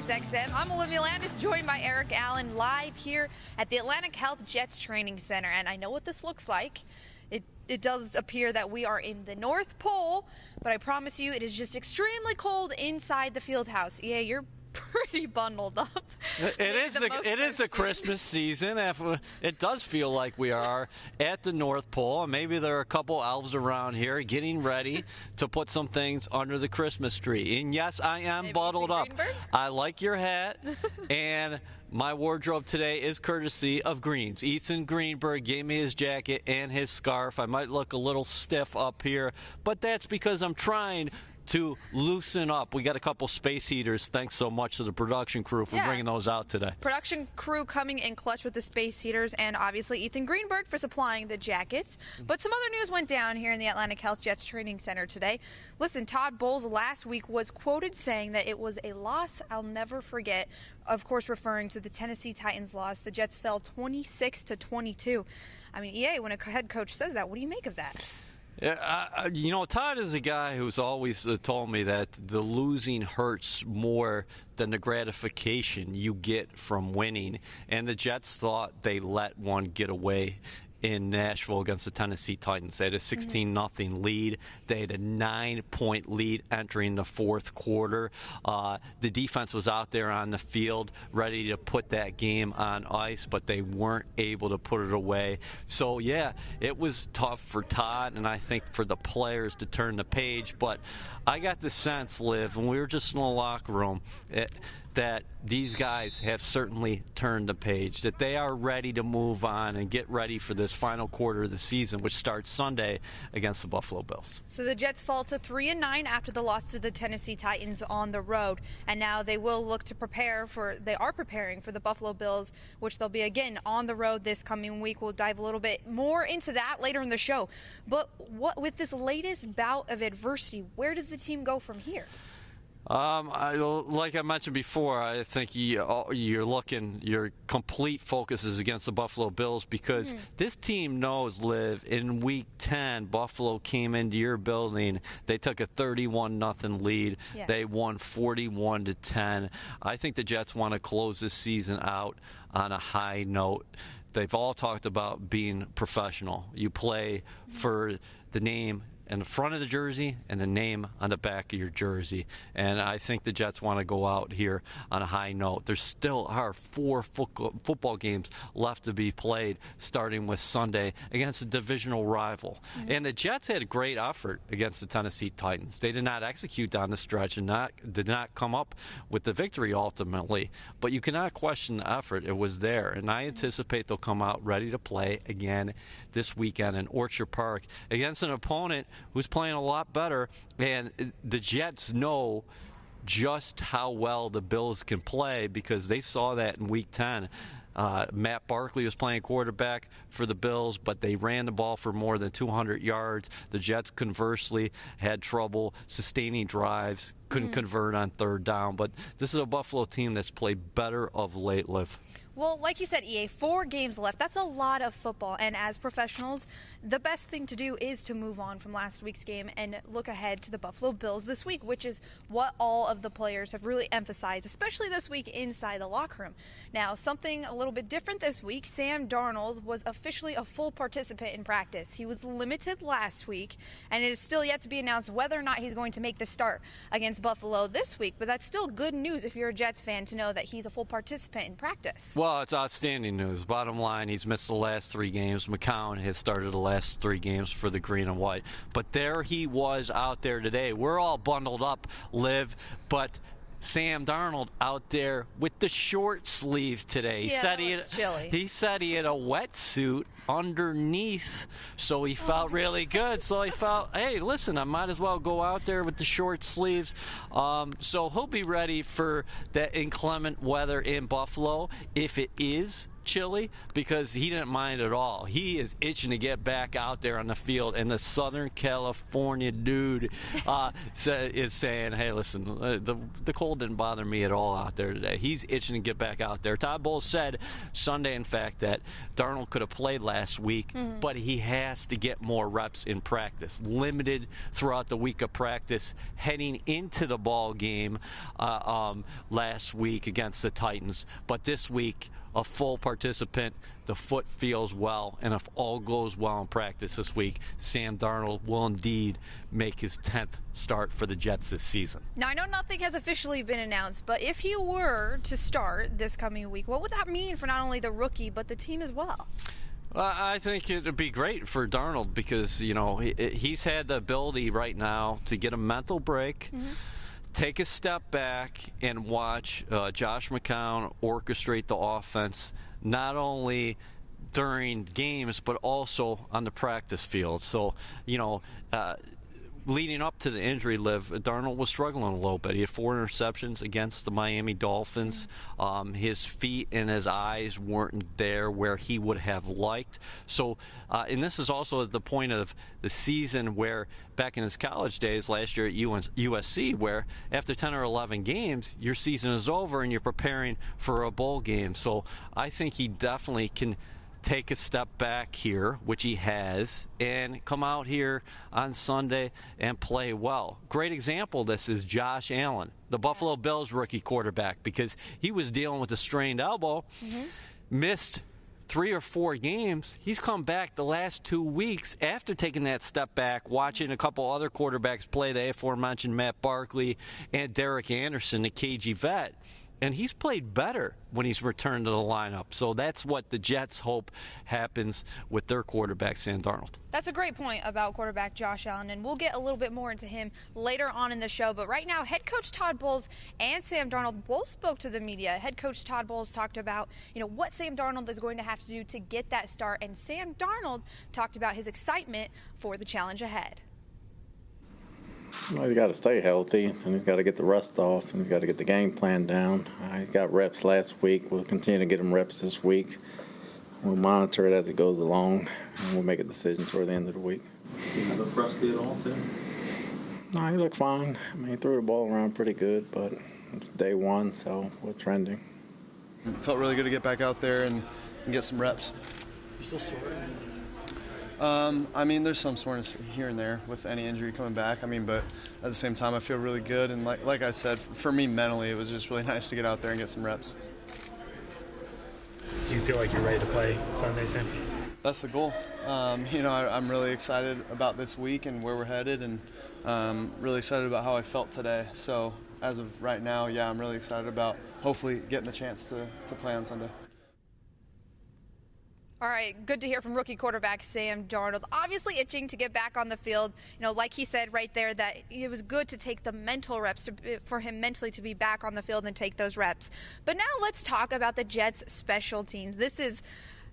SiriusXM. I'm Olivia Landis, joined by Eric Allen, live here at the Atlantic Health Jets Training Center. And I know what this looks like. It does appear that we are in the North Pole, but I promise you it is just extremely cold inside the field house. Yeah, you're pretty bundled up. It is the Christmas season. It does feel like we are at the North Pole. Maybe there are a couple elves around here getting ready to put some things under the Christmas tree. And yes, I am bundled up. I like your hat, and my wardrobe today is courtesy of Greens. Ethan Greenberg gave me his jacket and his scarf. I might look a little stiff up here, but that's because I'm trying to loosen up. We got a couple space heaters. Thanks so much to the production crew for bringing those out today. Production crew coming in clutch with the space heaters, and obviously Ethan Greenberg for supplying the jackets. But some other news went down here in the Atlantic Health Jets Training Center today. Listen, Todd Bowles last week was quoted saying that it was a loss I'll never forget, of course referring to the Tennessee Titans loss. The Jets fell 26-22. I mean, EA, when a head coach says that, what do you make of that? Yeah, Todd is a guy who's always told me that the losing hurts more than the gratification you get from winning. And the Jets thought they let one get away in Nashville against the Tennessee Titans. They had a 16-0 lead. They had a 9-point lead entering the fourth quarter. The defense was out there on the field ready to put that game on ice, but they weren't able to put it away. So, yeah, it was tough for Todd and I think for the players to turn the page. But I got the sense, Liv, and we were just in the locker room, that these guys have certainly turned the page, that they are ready to move on and get ready for this final quarter of the season, which starts Sunday against the Buffalo Bills. So the Jets fall to 3-9 after the loss to the Tennessee Titans on the road, and now they will look to they are preparing for the Buffalo Bills, which they'll be again on the road this coming week. We'll dive a little bit more into that later in the show. But with this latest bout of adversity, where does the team go from here? Like I mentioned before, I think your complete focus is against the Buffalo Bills because this team knows, Liv, in Week 10, Buffalo came into your building. They took a 31-0 lead. Yeah. They won 41-10. I think the Jets want to close this season out on a high note. They've all talked about being professional. You play for the name in the front of the jersey and the name on the back of your jersey. And I think the Jets want to go out here on a high note. There still are 4 football games left to be played, starting with Sunday against a divisional rival. And the Jets had a great effort against the Tennessee Titans. They did not execute down the stretch and did not come up with the victory ultimately. But you cannot question the effort. It was there. And I anticipate they'll come out ready to play again this weekend in Orchard Park against an opponent who's playing a lot better, and the Jets know just how well the Bills can play because they saw that in Week 10. Matt Barkley was playing quarterback for the Bills, but they ran the ball for more than 200 yards. The Jets, conversely, had trouble sustaining drives, couldn't convert on third down. But this is a Buffalo team that's played better of late, Liv. Well, like you said, EA, 4 games left. That's a lot of football. And as professionals, the best thing to do is to move on from last week's game and look ahead to the Buffalo Bills this week, which is what all of the players have really emphasized, especially this week inside the locker room. Now, something a little bit different this week, Sam Darnold was officially a full participant in practice. He was limited last week, and it is still yet to be announced whether or not he's going to make the start against Buffalo this week. But that's still good news if you're a Jets fan to know that he's a full participant in practice. Well, it's outstanding news. Bottom line, he's missed the last 3 games. McCown has started the last 3 games for the green and white. But there he was out there today. We're all bundled up, Liv, but Sam Darnold out there with the short sleeves today. Chilly. He said he had a wetsuit underneath, so he felt really good. So he felt, hey, listen, I might as well go out there with the short sleeves. So he'll be ready for that inclement weather in Buffalo if it is chilly because he didn't mind at all. He is itching to get back out there on the field, and the Southern California dude is saying, hey, listen, the cold didn't bother me at all out there today. He's itching to get back out there. Todd Bowles said Sunday, in fact, that Darnold could have played last week, but he has to get more reps in practice. Limited throughout the week of practice, heading into the ball game last week against the Titans. But this week, a full participant. The foot feels well, and if all goes well in practice this week, Sam Darnold will indeed make his 10th start for the Jets this season. Now, I know nothing has officially been announced, but if he were to start this coming week, what would that mean for not only the rookie, but the team as well? I think it would be great for Darnold because, you know, he's had the ability right now to get a mental break, take a step back, and watch Josh McCown orchestrate the offense, not only during games, but also on the practice field. So, you know, leading up to the injury, Darnold was struggling a little bit. He had 4 interceptions against the Miami Dolphins. His feet and his eyes weren't there where he would have liked. So, and this is also at the point of the season where back in his college days last year at USC, where after 10 or 11 games, your season is over and you're preparing for a bowl game. So I think he definitely can take a step back here, which he has, and come out here on Sunday and play well. Great example of this is Josh Allen, the Buffalo Bills rookie quarterback, because he was dealing with a strained elbow, missed 3 or 4 games. He's come back the last 2 weeks after taking that step back, watching a couple other quarterbacks play, the aforementioned Matt Barkley and Derek Anderson, the KG vet. And he's played better when he's returned to the lineup. So that's what the Jets hope happens with their quarterback, Sam Darnold. That's a great point about quarterback Josh Allen, and we'll get a little bit more into him later on in the show. But right now, head coach Todd Bowles and Sam Darnold both spoke to the media. Head coach Todd Bowles talked about, what Sam Darnold is going to have to do to get that start, and Sam Darnold talked about his excitement for the challenge ahead. Well, he's got to stay healthy, and he's got to get the rust off, and he's got to get the game plan down. He's got reps last week. We'll continue to get him reps this week. We'll monitor it as it goes along, and we'll make a decision toward the end of the week. Did he look rusty at all, Tim? No, he looked fine. I mean, he threw the ball around pretty good, but it's day one, so we're trending. It felt really good to get back out there and get some reps. You still sore? I mean, there's some soreness here and there with any injury coming back. I mean, but at the same time, I feel really good. And like I said, for me mentally, it was just really nice to get out there and get some reps. Do you feel like you're ready to play Sunday, Sam? That's the goal. I'm really excited about this week and where we're headed, and really excited about how I felt today. So as of right now, yeah, I'm really excited about hopefully getting the chance to play on Sunday. All right, good to hear from rookie quarterback Sam Darnold. Obviously itching to get back on the field. Like he said right there, that it was good to take the mental reps for him mentally to be back on the field and take those reps. But now let's talk about the Jets' special teams. This is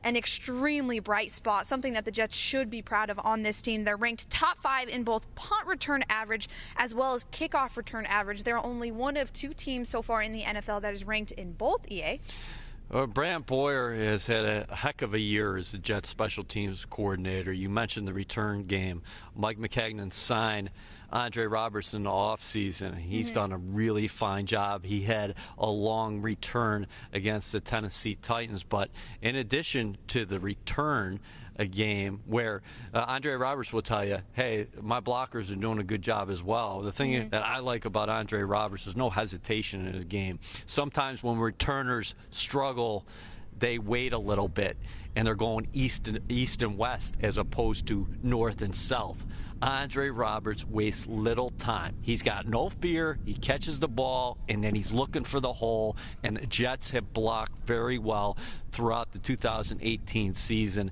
an extremely bright spot, something that the Jets should be proud of on this team. They're ranked top 5 in both punt return average as well as kickoff return average. They're only one of 2 teams so far in the NFL that is ranked in both, EA. Brant Boyer has had a heck of a year as the Jets special teams coordinator. You mentioned the return game. Mike McCagnon signed Andre Robertson in the offseason. He's done a really fine job. He had a long return against the Tennessee Titans. But in addition to the return, a game where Andre Roberts will tell you, hey, my blockers are doing a good job as well. The thing that I like about Andre Roberts is no hesitation in his game. Sometimes when returners struggle, they wait a little bit, and they're going east and west as opposed to north and south. Andre Roberts wastes little time. He's got no fear. He catches the ball, and then he's looking for the hole, and the Jets have blocked very well throughout the 2018 season.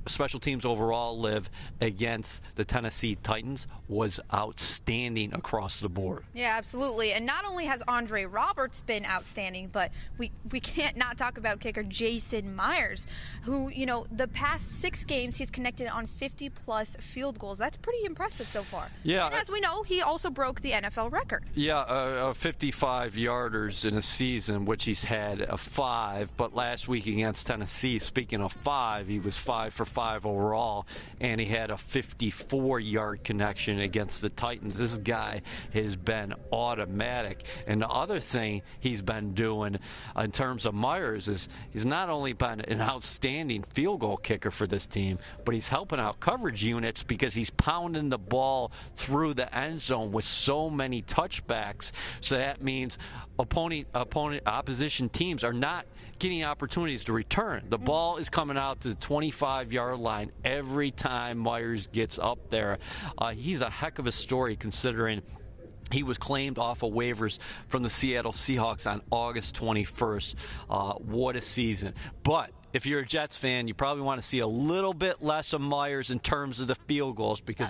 special teams overall, Liv, against the Tennessee Titans was outstanding across the board. Yeah, absolutely. And not only has Andre Roberts been outstanding, but we can't not talk about kicker Jason Myers, who, you know, the past 6 games he's connected on 50-plus field goals. That's pretty impressive so far. Yeah. And as we know, he also broke the NFL record. Yeah, 55-yarders in a season, which he's had 5. But last week against Tennessee, speaking of 5, he was 5 for 5 overall, and he had a 54-yard connection against the Titans. This guy has been automatic. And the other thing he's been doing in terms of Myers is he's not only been an outstanding field goal kicker for this team, but he's helping out coverage units because he's pounding the ball through the end zone with so many touchbacks. So that means opposition teams are not getting opportunities to return. The ball is coming out to the 25-yard line every time Myers gets up there. He's a heck of a story considering he was claimed off of waivers from the Seattle Seahawks on August 21st. What a season. But if you're a Jets fan, you probably want to see a little bit less of Myers in terms of the field goals because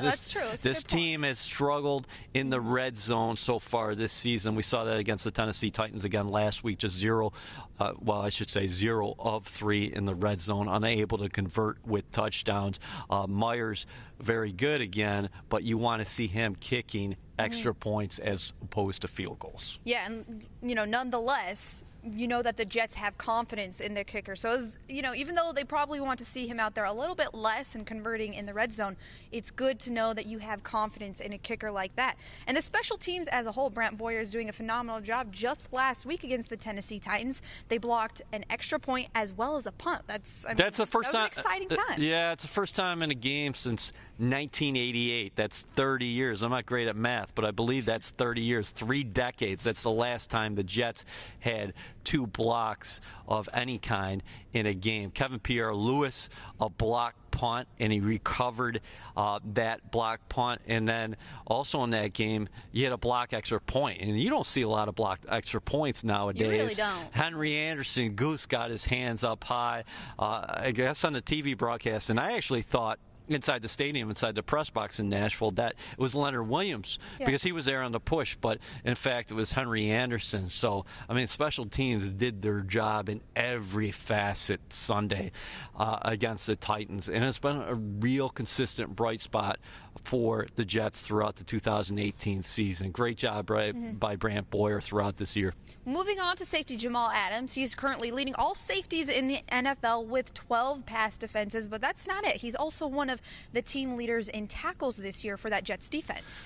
this team has struggled in the red zone so far this season. We saw that against the Tennessee Titans again last week, just 0 of 3 in the red zone, unable to convert with touchdowns. Myers, very good again, but you want to see him kicking extra points as opposed to field goals. Yeah, and, you know, nonetheless, you know that the Jets have confidence in their kicker. So, you know, even though they probably want to see him out there a little bit less and converting in the red zone, it's good to know that you have confidence in a kicker like that. And the special teams as a whole, Brant Boyer is doing a phenomenal job. Just last week against the Tennessee Titans, they blocked an extra point as well as a punt. That's the first time. An exciting time. Yeah, it's the first time in a game since 1988. That's 30 years. I'm not great at math, but I believe that's 30 years, 3 decades. That's the last time the Jets had 2 blocks of any kind in a game. Kevin Pierre-Louis, a block punt, and he recovered that block punt. And then also in that game, you had a block extra point. And you don't see a lot of blocked extra points nowadays. You really don't. Henry Anderson, Goose, got his hands up high, I guess on the TV broadcast. And I actually thought inside the stadium, inside the press box in Nashville, that it was Leonard Williams because he was there on the push, but in fact it was Henry Anderson. So, I mean, special teams did their job in every facet Sunday against the Titans, and it's been a real consistent bright spot for the Jets throughout the 2018 season. Great job by Brant Boyer throughout this year. Moving on to safety Jamal Adams. He's currently leading all safeties in the NFL with 12 pass defenses, but that's not it. He's also one of the team leaders in tackles this year for that Jets defense.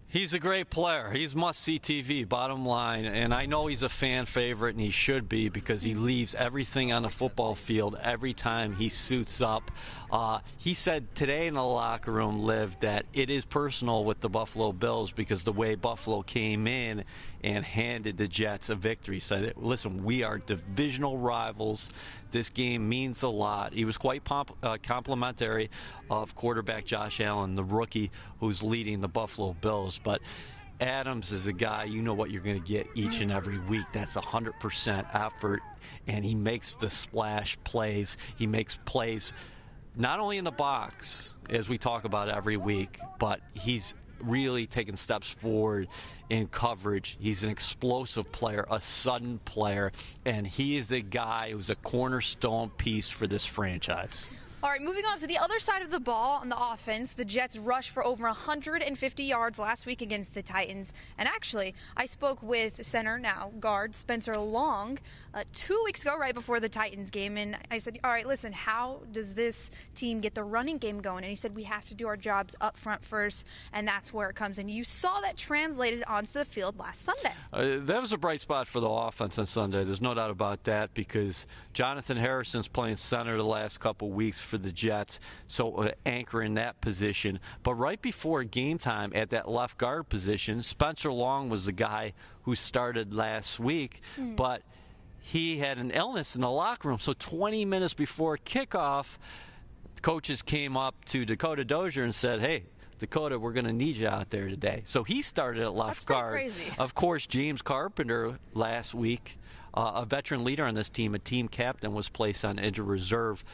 He's a great player. He's must-see TV, bottom line. And I know he's a fan favorite, and he should be because he leaves everything on the football field every time he suits up. He said today in the locker room, Liv, that it is personal with the Buffalo Bills because the way Buffalo came in and handed the Jets a victory. He said, listen, we are divisional rivals. This game means a lot. He was quite complimentary of quarterback Josh Allen, the rookie who's leading the Buffalo Bills. But Adams is a guy, you know what you're going to get each and every week. That's 100% effort, and he makes the splash plays. He makes plays not only in the box, as we talk about every week, but he's really taking steps forward in coverage. He's an explosive player, a sudden player, and he is a guy who's a cornerstone piece for this franchise. All right, moving on to the other side of the ball on the offense, the Jets rushed for over 150 yards last week against the Titans. And actually, I spoke with center, now guard, Spencer Long, 2 weeks ago, right before the Titans game. And I said, all right, listen, how does this team get the running game going? And he said, we have to do our jobs up front first, and that's where it comes in. You saw that translated onto the field last Sunday. That was a bright spot for the offense on Sunday. There's no doubt about that because Jonathan Harrison's playing center the last couple weeks for the Jets, so anchor in that position. But right before game time at that left guard position, Spencer Long was the guy who started last week, but he had an illness in the locker room. So 20 minutes before kickoff, coaches came up to Dakota Dozier and said, hey, Dakota, we're going to need you out there today. So he started at left guard. Crazy. Of course, James Carpenter last week a veteran leader on this team. A team captain was placed on injured reserve.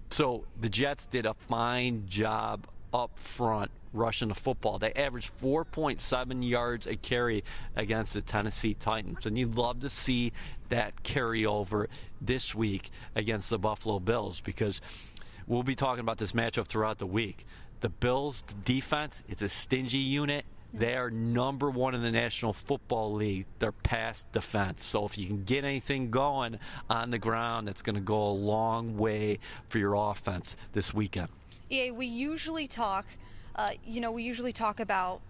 So the Jets did a fine job up front rushing the football. They averaged 4.7 yards a carry against the Tennessee Titans. And you'd love to see that carry over this week against the Buffalo Bills, because we'll be talking about this matchup throughout the week. The Bills' defense, it's a stingy unit. They are number one in the National Football League. They're pass defense. So if you can get anything going on the ground, that's going to go a long way for your offense this weekend. Yeah, we usually talk about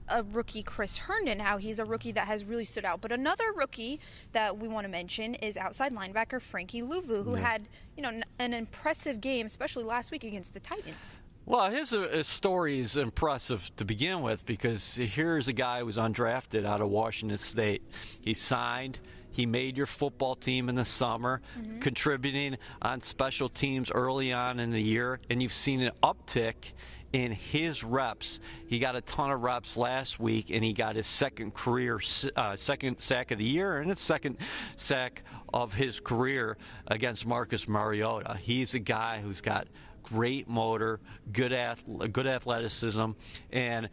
a rookie, Chris Herndon, how he's a rookie that has really stood out. But another rookie that we want to mention is outside linebacker Frankie Louvu, who had, an impressive game, especially last week against the Titans. Well, his story is impressive to begin with, because here's a guy who was undrafted out of Washington State. He signed. He made your football team in the summer, contributing on special teams early on in the year, and you've seen an uptick in his reps. He got a ton of reps last week, and he got his second sack of the year and his second sack of his career against Marcus Mariota. He's a guy who's got great motor, good athleticism, and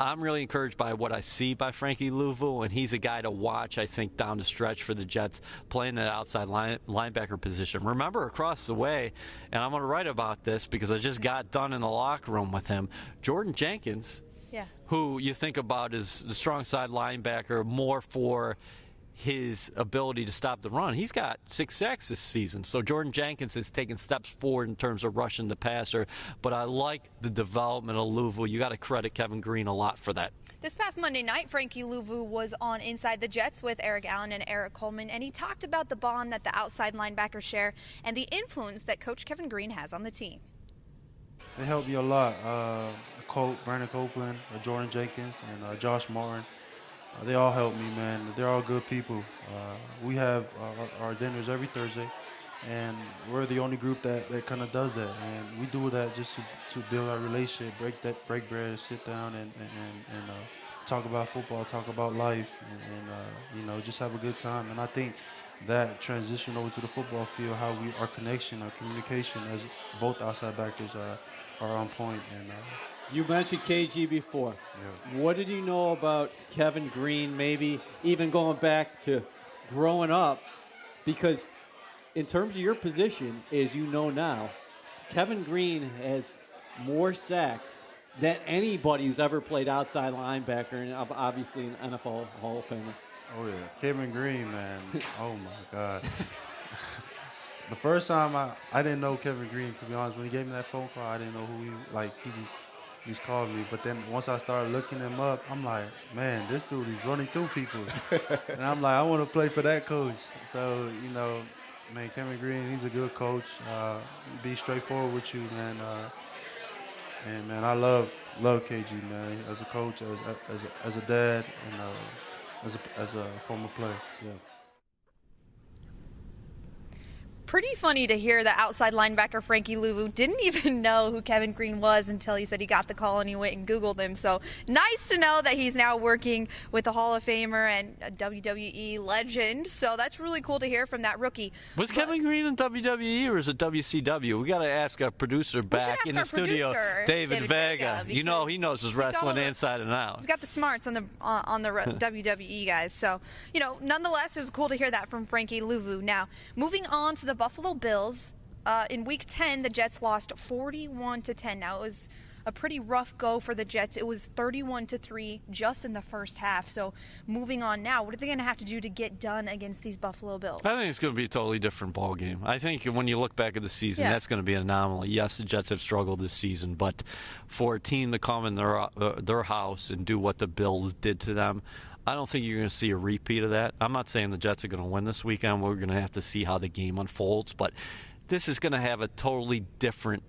I'm really encouraged by what I see by Frankie Louvu, and he's a guy to watch, I think, down the stretch for the Jets, playing that outside linebacker position. Remember, across the way, and I'm going to write about this because I just got done in the locker room with him, Jordan Jenkins, who you think about as the strong side linebacker more for his ability to stop the run. He's got 6 sacks this season. So Jordan Jenkins has taken steps forward in terms of rushing the passer. But I like the development of Louvu. You got to credit Kevin Green a lot for that. This past Monday night, Frankie Louvu was on Inside the Jets with Eric Allen and Eric Coleman, and he talked about the bond that the outside linebackers share and the influence that Coach Kevin Green has on the team. They helped me a lot. Brandon Copeland, Jordan Jenkins, and Josh Martin. They all help me, man. They're all good people. We have our dinners every Thursday, and we're the only group that kind of does that. And we do that just to build our relationship, break bread, sit down, and talk about football, talk about life, and just have a good time. And I think that transition over to the football field, how our connection, our communication as both outside backers are on point. And you mentioned KG before. Yeah. What did you know about Kevin Green, maybe even going back to growing up? Because in terms of your position, as you know now, Kevin Green has more sacks than anybody who's ever played outside linebacker, and obviously an NFL Hall of Famer. Oh, yeah. Kevin Green, man. Oh, my God. The first time I didn't know Kevin Green, to be honest. When he gave me that phone call, I didn't know who he just called me. But then once I started looking him up, I'm like, man, this dude is running through people. And I'm like, I want to play for that coach. So, man, Kevin Green, he's a good coach. Be straightforward with you, man. And, man, I love KG, man, as a coach, as a dad, and as a former player. Yeah. Pretty funny to hear that outside linebacker Frankie Louvu didn't even know who Kevin Green was until he said he got the call and he went and Googled him. So nice to know that he's now working with a Hall of Famer and a WWE legend. So that's really cool to hear from that rookie. Was Kevin Green in WWE or is it WCW? We got to ask our producer back in the studio, David Vega. He knows his wrestling inside and out. He's got the smarts on the WWE guys. So, nonetheless, it was cool to hear that from Frankie Louvu. Now, moving on to the Buffalo Bills. In Week 10, the Jets lost 41-10. Now, it was a pretty rough go for the Jets. It was 31-3 just in the first half. So, moving on now, what are they going to have to do to get done against these Buffalo Bills? I think it's going to be a totally different ball game. I think when you look back at the season, that's going to be an anomaly. Yes, the Jets have struggled this season, but for a team to come in their house and do what the Bills did to them, I don't think you're going to see a repeat of that. I'm not saying the Jets are going to win this weekend. We're going to have to see how the game unfolds. But this is going to have a totally different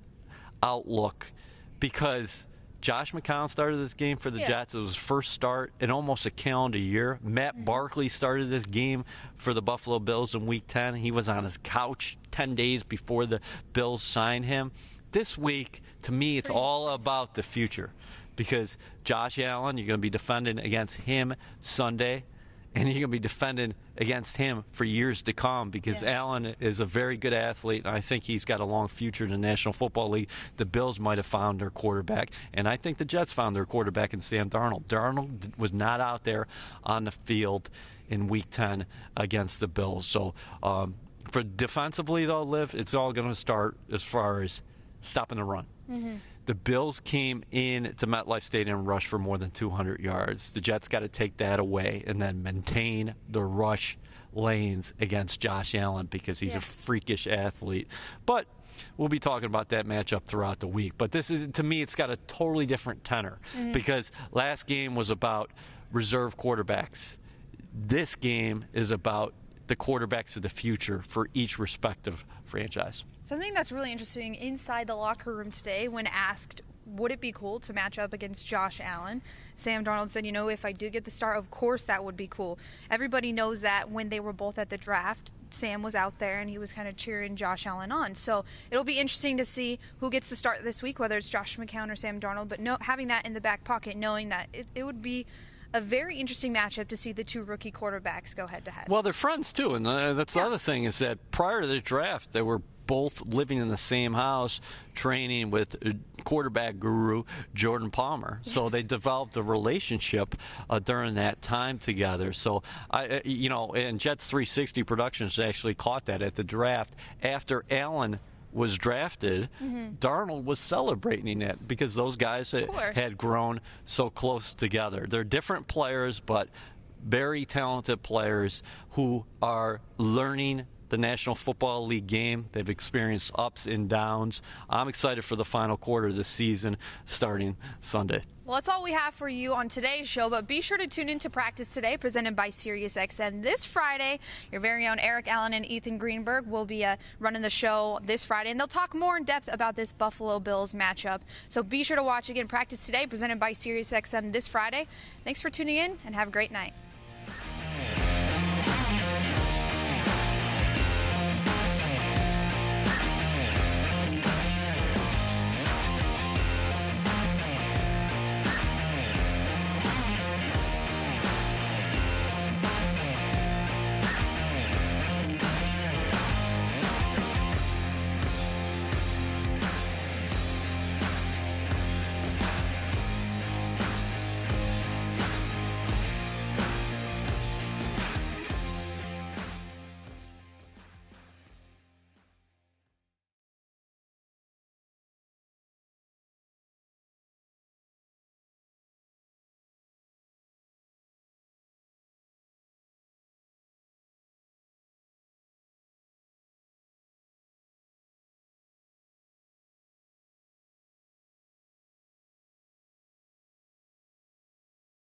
outlook because Josh McCown started this game for the Jets. It was his first start in almost a calendar year. Matt Barkley started this game for the Buffalo Bills in Week 10. He was on his couch 10 days before the Bills signed him. This week, to me, it's all about the future. Because Josh Allen, you're going to be defending against him Sunday. and you're going to be defending against him for years to come because Allen is a very good athlete, and I think he's got a long future in the National Football League. The Bills might have found their quarterback, and I think the Jets found their quarterback in Sam Darnold. Darnold was not out there on the field in Week 10 against the Bills. So for defensively, though, Liv, it's all going to start as far as stopping the run. The Bills came in to MetLife Stadium and rushed for more than 200 yards. The Jets got to take that away and then maintain the rush lanes against Josh Allen because he's a freakish athlete. But we'll be talking about that matchup throughout the week. But this is, to me, it's got a totally different tenor because last game was about reserve quarterbacks. This game is about the quarterbacks of the future for each respective franchise. Something that's really interesting inside the locker room today when asked, would it be cool to match up against Josh Allen? Sam Darnold said, if I do get the start, of course that would be cool. Everybody knows that when they were both at the draft, Sam was out there and he was kind of cheering Josh Allen on. So it'll be interesting to see who gets the start this week, whether it's Josh McCown or Sam Darnold. But having that in the back pocket, knowing that it would be a very interesting matchup to see the two rookie quarterbacks go head-to-head. Well, they're friends, too, and that's the other thing is that prior to the draft, they were both living in the same house, training with quarterback guru Jordan Palmer. So they developed a relationship during that time together. So, and Jets 360 Productions actually caught that at the draft. After Allen was drafted, Darnold was celebrating that because those guys had grown so close together. They're different players, but very talented players who are learning the National Football League game. They've experienced ups and downs. I'm excited for the final quarter of the season starting Sunday. Well, that's all we have for you on today's show, but be sure to tune in to Practice Today, presented by SiriusXM this Friday. Your very own Eric Allen and Ethan Greenberg will be running the show this Friday, and they'll talk more in depth about this Buffalo Bills matchup. So be sure to watch again Practice Today, presented by SiriusXM this Friday. Thanks for tuning in, and have a great night.